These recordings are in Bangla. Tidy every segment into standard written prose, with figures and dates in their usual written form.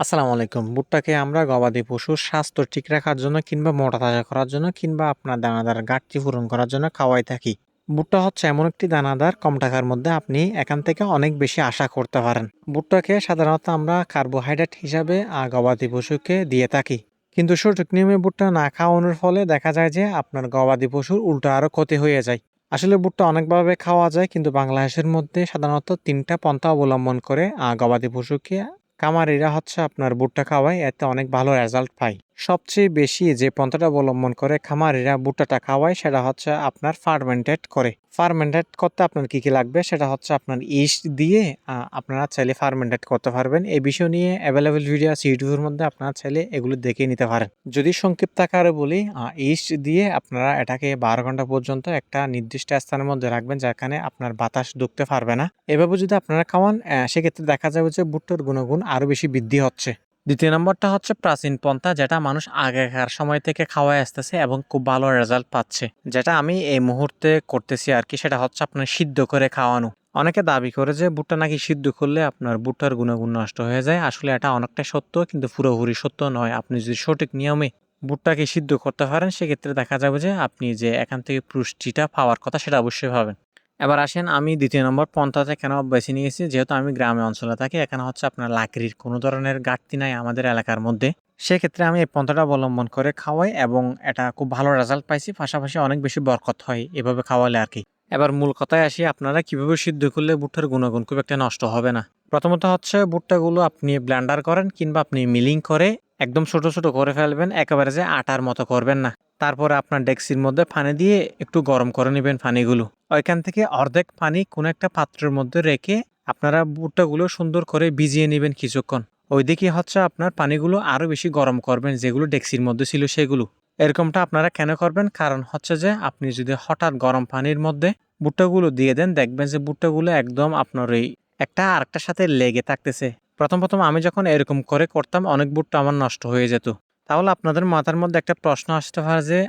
আসসালামু আলাইকুম। ভুট্টাকে আমরা গবাদি পশুর স্বাস্থ্য ঠিক রাখার জন্য কিংবা মোটা তাজা করার জন্য কিংবা আপনার দানাদার ঘাটতি পূরণ করার জন্য খাওয়াই থাকি। ভুট্টা হচ্ছে এমন একটি দানাদার কম টাকার মধ্যে আপনি এখান থেকে অনেক বেশি আশা করতে পারেন। ভুট্টাকে সাধারণত আমরা কার্বোহাইড্রেট হিসাবে গবাদি পশুকে দিয়ে থাকি। কিন্তু সঠিক নিয়মে ভুট্টা না খাওয়ানোর ফলে দেখা যায় যে আপনার গবাদি পশুর উল্টো আরো ক্ষতি হয়ে যায়। আসলে ভুট্টা অনেকভাবে খাওয়া যায় কিন্তু বাংলাদেশের মধ্যে সাধারণত ৩টা পন্থা অবলম্বন করে গবাদি পশুকে খামারিরা হচ্ছে আপনার ভুট্টা খাওয়ায় এতে অনেক ভালো রেজাল্ট পায়। সবচেয়ে বেশি যে পন্থাটা অবলম্বন করে খামারিরা ভুট্টাটা খাওয়ায় সেটা হচ্ছে আপনার ফার্মেন্টেড করে। ফার্মেন্টেড করতে আপনার কি লাগবে সেটা হচ্ছে আপনার ইস্ট দিয়ে আপনারা চাইলে ফার্মেন্টেড করতে পারবেন। এই বিষয় নিয়ে অ্যাভেলেবেল ভিডিও আছে ইউটিউবের মধ্যে, আপনারা চাইলে এগুলো দেখে নিতে পারেন। যদি সংক্ষিপ্ত আকারে বলি, ইস্ট দিয়ে আপনারা এটাকে ১২ ঘন্টা পর্যন্ত একটা নির্দিষ্ট স্থানের মধ্যে রাখবেন যেখানে আপনার বাতাস ঢুকতে পারবে না। এভাবে যদি আপনারা খাওয়ান সেক্ষেত্রে দেখা যাবে যে ভুট্টার গুণগুণ আরো বেশি বৃদ্ধি হচ্ছে। দ্বিতীয় নম্বরটা হচ্ছে প্রাচীন পন্থা, যেটা মানুষ আগেকার সময় থেকে খাওয়াই আসতেছে এবং খুব ভালো রেজাল্ট পাচ্ছে, যেটা আমি এই মুহূর্তে করতেছি আর কি। সেটা হচ্ছে আপনার সিদ্ধ করে খাওয়ানো। অনেকে দাবি করে যে ভুট্টা নাকি সিদ্ধ করলে আপনার ভুট্টার গুণাগুণ নষ্ট হয়ে যায়। আসলে এটা অনেকটা সত্য কিন্তু পুরোপুরি সত্য নয়। আপনি যদি সঠিক নিয়মে ভুট্টাকে সিদ্ধ করতে পারেন সেক্ষেত্রে দেখা যাবে যে আপনি যে এখান থেকে পুষ্টিটা পাওয়ার কথা সেটা অবশ্যই পাবেন। এবার আসেন আমি দ্বিতীয় নম্বর পন্থাতে কেন বেছে নিয়েছি, যেহেতু আমি গ্রামে অঞ্চলে থাকি, এখানে হচ্ছে আপনার লাকড়ির কোনো ধরনের ঘাটতি নাই আমাদের এলাকার মধ্যে। সেক্ষেত্রে আমি এই পন্থাটা অবলম্বন করে খাওয়াই এবং এটা খুব ভালো রেজাল্ট পাইছি, পাশাপাশি অনেক বেশি বরকত হয় এভাবে খাওয়ালে আর কি। এবার মূল কথায় আসি, আপনারা কিভাবে সিদ্ধ করলে ভুট্টার গুণাগুণ খুব একটা নষ্ট হবে না। প্রথমত হচ্ছে ভুট্টাগুলো আপনি ব্লেন্ডার করেন কিংবা আপনি মিলিং করে একদম ছোট ছোট করে ফেলবেন, একেবারে যে আটার মতো করবেন না। তারপরে আপনার ডেক্সির মধ্যে পানি দিয়ে একটু গরম করে নেবেন পানিগুলো। ওইখান থেকে অর্ধেক পানি কোনো একটা পাত্রের মধ্যে রেখে আপনারা ভুট্টাগুলো সুন্দর করে ভিজিয়ে নেবেন কিছুক্ষণ। ওইদিকে হচ্ছে আপনার পানিগুলো আরো বেশি গরম করবেন, যেগুলো ডেক্সির মধ্যে ছিল সেগুলো। এরকমটা আপনারা কেন করবেন? কারণ হচ্ছে যে আপনি যদি হঠাৎ গরম পানির মধ্যে ভুট্টাগুলো দিয়ে দেন, দেখবেন যে ভুট্টাগুলো একদম আপনার এই একটা আরেকটার সাথে লেগে থাকতেছে। প্রথম আমি যখন এরকম করে করতাম অনেক ভুট্টা আমার নষ্ট হয়ে যেত। তাহলে আপনাদের মাথার মধ্যে একটা প্রশ্ন আসতে পারে যে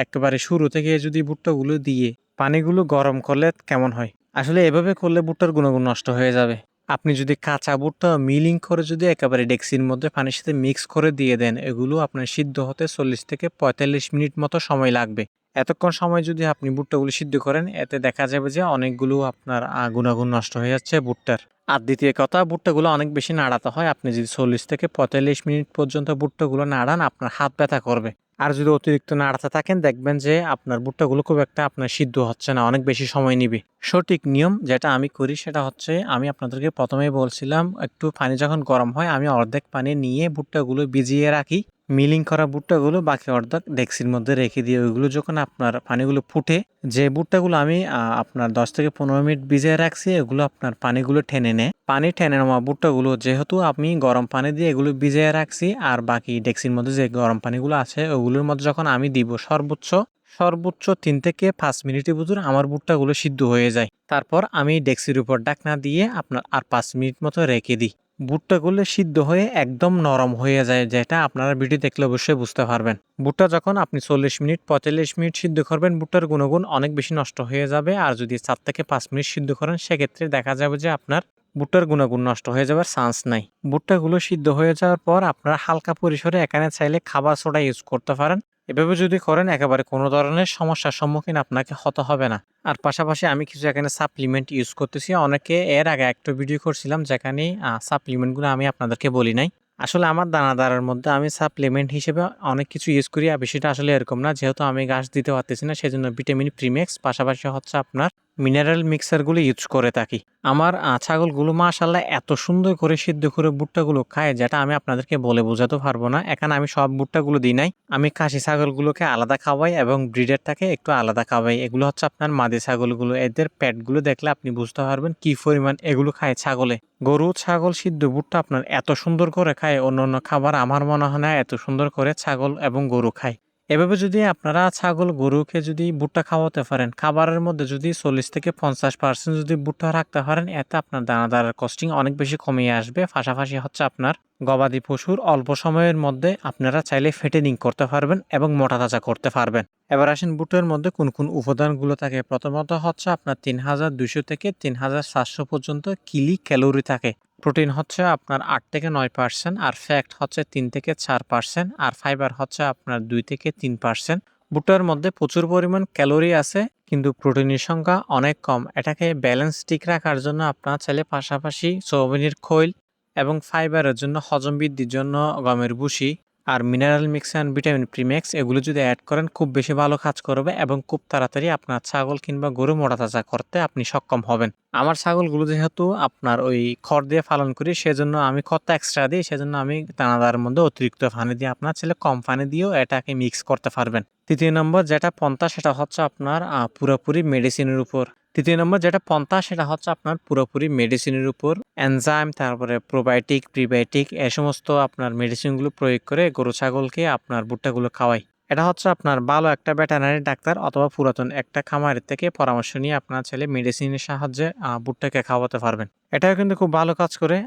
একেবারে শুরু থেকে যদি ভুট্টাগুলো দিয়ে পানিগুলো গরম করলে কেমন হয়? আসলে এভাবে করলে ভুট্টার গুণাগুণ নষ্ট হয়ে যাবে। আপনি যদি কাঁচা ভুট্টা মিলিং করে যদি একেবারে ডেক্সির মধ্যে পানির সাথে মিক্স করে দিয়ে দেন, এগুলো আপনার সিদ্ধ হতে ৪০ থেকে ৪৫ মিনিট মতো সময় লাগবে। এতক্ষণ সময় যদি আপনি ভুট্টাগুলো সিদ্ধ করেন, এতে দেখা যাবে যে অনেকগুলো আপনার গুণাগুণ নষ্ট হয়ে যাচ্ছে ভুট্টার। আর দ্বিতীয় কথা, ভুট্টাগুলো অনেক বেশি নাড়াতে হয়। আপনি যদি ৪০ থেকে ৪৫ মিনিট পর্যন্ত ভুট্টাগুলো নাড়ান, আপনার হাত ব্যথা করবে। আর যদি অতিরিক্ত নাড়াতে থাকেন, দেখবেন যে আপনার ভুট্টাগুলো খুব একটা আপনার সিদ্ধ হচ্ছে না, অনেক বেশি সময় নিবে। সঠিক নিয়ম যেটা আমি করি সেটা হচ্ছে, আমি আপনাদেরকে প্রথমেই বলছিলাম একটু পানি যখন গরম হয় আমি অর্ধেক পানি নিয়ে ভুট্টাগুলো ভিজিয়ে রাখি। মিলিং করা ভুট্টাগুলো বাকি অর্ধেক ডেক্সির মধ্যে রেখে দিয়ে ওইগুলো যখন আপনার পানিগুলো ফুটে, যে ভুট্টাগুলো আমি আপনার ১০ থেকে ১৫ মিনিট ভিজিয়ে রাখছি এগুলো আপনার পানিগুলো টেনে নেয়। পানি টেনে নেওয়া ভুট্টাগুলো যেহেতু আমি গরম পানি দিয়ে এগুলো ভিজিয়ে রাখছি, আর বাকি ডেক্সির মধ্যে যে গরম পানিগুলো আছে ওগুলোর মধ্যে যখন আমি দিব সর্বোচ্চ সর্বোচ্চ ৩ থেকে ৫ মিনিটের ভিতর আমার ভুট্টাগুলো সিদ্ধ হয়ে যায়। তারপর আমি ডেক্সির উপর ঢাকনা দিয়ে আপনার আর ৫ মিনিট মতো রেখে দিই। ভুট্টাগুলো সিদ্ধ হয়ে একদম নরম হয়ে যায়, যেটা আপনারা ভিডিও দেখলে অবশ্যই বুঝতে পারবেন। ভুট্টা যখন আপনি ৪০ মিনিট ৪৫ মিনিট সিদ্ধ করবেন, ভুট্টার গুণগুণ অনেক বেশি নষ্ট হয়ে যাবে। আর যদি ৪ থেকে ৫ মিনিট সিদ্ধ করেন সেক্ষেত্রে দেখা যাবে যে আপনার ভুট্টার গুণাগুণ নষ্ট হয়ে যাওয়ার চান্স নাই। ভুট্টাগুলো সিদ্ধ হয়ে যাওয়ার পর আপনারা হালকা পরিসরে এখানে চাইলে খাবার সোডা ইউজ করতে পারেন। এভাবে যদি করেন একেবারে কোনো ধরনের সমস্যার সম্মুখীন আপনাকে হতে হবে না। আর পাশাপাশি আমি কিছু এখানে সাপ্লিমেন্ট ইউজ করতেছি। অনেকে এর আগে একটা ভিডিও করছিলাম যেখানে সাপ্লিমেন্টগুলো আমি আপনাদেরকে বলি নাই। আসলে আমার দানাদারের মধ্যে আমি সাপ্লিমেন্ট হিসেবে অনেক কিছু ইউজ করি, আর বিষয়টা আসলে এরকম না। যেহেতু আমি ঘাস দিতে পারতেছি না সেজন্য ভিটামিন প্রিমেক্স পাশাপাশি হচ্ছে আপনার মিনারেল মিক্সারগুলো ইউজ করে থাকি। আমার ছাগলগুলো মাশাআল্লাহ এত সুন্দর করে সিদ্ধ করে ভুট্টাগুলো খায়, যেটা আমি আপনাদেরকে বলে বোঝাতে পারবো না। এখানে আমি সব ভুট্টাগুলো দিই নাই। আমি খাসি ছাগলগুলোকে আলাদা খাওয়াই এবং ব্রিডেরটাকে একটু আলাদা খাওয়াই। এগুলো হচ্ছে আপনার মাদি ছাগলগুলো। এদের পেটগুলো দেখলে আপনি বুঝতে পারবেন কি পরিমাণ এগুলো খায় ছাগলে। গরু ছাগল সিদ্ধ ভুট্টা আপনার এত সুন্দর করে খায়, অন্য খাবার আমার মনে হয় না এত সুন্দর করে ছাগল এবং গরু খায়। এভাবে যদি আপনারা ছাগল গরুকে যদি ভুট্টা খাওয়াতে পারেন, খাবারের মধ্যে যদি ৪০ থেকে ৫০% যদি ভুট্টা রাখতে পারেন, এতে আপনার দানাদারের কস্টিং অনেক বেশি কমিয়ে আসবে। পাশাপাশি হচ্ছে আপনার গবাদি পশুর অল্প সময়ের মধ্যে আপনারা চাইলে ফেটেনিং করতে পারবেন এবং মোটা তাজা করতে পারবেন। এবার আসেন ভুট্টার মধ্যে কোন কোন উপাদানগুলো থাকে। প্রথমত হচ্ছে আপনার ৩২০০ থেকে ৩৭০০ পর্যন্ত কিলি ক্যালোরি থাকে। প্রোটিন হচ্ছে আপনার 8 থেকে 9%, আর ফ্যাট হচ্ছে 3 থেকে 4%, আর ফাইবার হচ্ছে আপনার 2 থেকে 3%। ভুট্টার মধ্যে প্রচুর পরিমাণ ক্যালোরি আছে, কিন্তু প্রোটিনের সংখ্যা অনেক কম। এটাকে ব্যালেন্স ঠিক রাখার জন্য আপনার চাইলে পাশাপাশি সোয়াবিনের খৈল এবং ফাইবারের জন্য, হজম বৃদ্ধির জন্য গমের ভুসি আর মিনারেল মিক্স অ্যান্ড ভিটামিন প্রিম্যাক্স এগুলো যদি অ্যাড করেন খুব বেশি ভালো কাজ করবে এবং খুব তাড়াতাড়ি আপনার ছাগল কিংবা গরু মোটা তাজা করতে আপনি সক্ষম হবেন। আমার ছাগলগুলো যেহেতু আপনার ওই খড় দিয়ে পালন করি, সেজন্য আমি খড়টা এক্সট্রা দিই, সেজন্য আমি দানাদারের মধ্যে অতিরিক্ত পানি দিই। আপনার ছেলে কম পানি দিয়েও এটাকে মিক্স করতে পারবেন। তৃতীয় নম্বর যেটা পন্থা, সেটা হচ্ছে আপনার পুরোপুরি মেডিসিনের উপর। তৃতীয় নম্বর যেটা পন্থা, সেটা হচ্ছে আপনার পুরোপুরি মেডিসিনের উপর। এনজাইম, তারপরে প্রোবায়োটিক, প্রিবায়োটিক এই সমস্ত আপনার মেডিসিনগুলো প্রয়োগ করে গরু ছাগলকে আপনার ভুট্টাগুলো খাওয়াই। এটা হচ্ছে আপনার ভালো একটা ভেটেরিনারি ডাক্তার অথবা পুরাতন একটা খামারের থেকে পরামর্শ নিয়ে আপনার ছেলে মেডিসিনের সাহায্যে ভুট্টাকে খাওয়াতে পারবেন। এটাও কিন্তু খুব ভালো কাজ করে।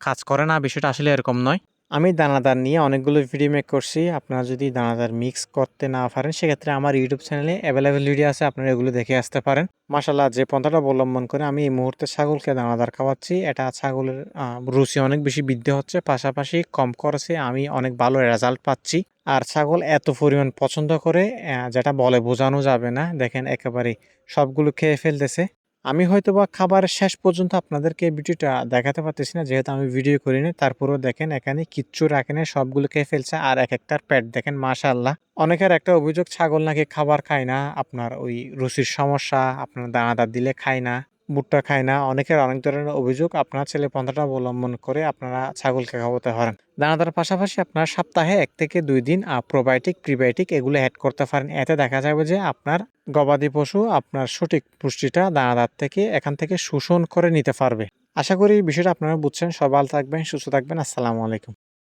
কাজ করে না বিষয়টা আসলে এরকম নয়। আমি দানাদার নিয়ে অনেকগুলো ভিডিও মেক করছি। আপনারা যদি দানাদার মিক্স করতে না পারেন, সেক্ষেত্রে আমার ইউটিউব চ্যানেলে অ্যাভেলেবেল ভিডিও আছে, আপনারা এগুলো দেখে আসতে পারেন। মাশাআল্লাহ, যে পন্থাটা অবলম্বন করে আমি এই মুহূর্তে ছাগলকে দানাদার খাওয়াচ্ছি, এটা ছাগলের রুচি অনেক বেশি বৃদ্ধি হচ্ছে, পাশাপাশি কম খরচে আমি অনেক ভালো রেজাল্ট পাচ্ছি। আর ছাগল এত পরিমাণ পছন্দ করে, যেটা বলে বোঝানো যাবে না। দেখেন একেবারে সবগুলো খেয়ে ফেলতেছে। আমি হয়তোবা খাবারের শেষ পর্যন্ত আপনাদেরকে ভিডিওটা দেখাতে পারতেছি না, যেহেতু আমি ভিডিও করিনি। তারপরেও দেখেন এখানে কিচ্ছু রাখে না, সবগুলো খেয়ে ফেলছে। আর এক একটার পেট দেখেন, মাশাআল্লাহ। অনেকের একটা অভিযোগ, ছাগল নাকি খাবার খায় না, আপনার ওই রুচির সমস্যা, আপনার দানাদার দিলে খায় না, ভুট্টা খায় না। অনেকের অনেক ধরনের অভিযোগ। আপনার ছেলে পন্থাটা অবলম্বন করে আপনারা ছাগলকে খাওয়াতে পারেন। দানাদার পাশাপাশি আপনার সপ্তাহে 1 থেকে 2 দিন প্রোবায়োটিক, প্রিবায়োটিক এগুলো অ্যাড করতে পারেন। এতে দেখা যাবে যে আপনার গবাদি পশু আপনার সঠিক পুষ্টিটা দানাদার থেকে এখান থেকে শোষণ করে নিতে পারবে। আশা করি বিষয়টা আপনারা বুঝছেন। সবাই ভালো থাকবেন, সুস্থ থাকবেন। আসসালামু আলাইকুম।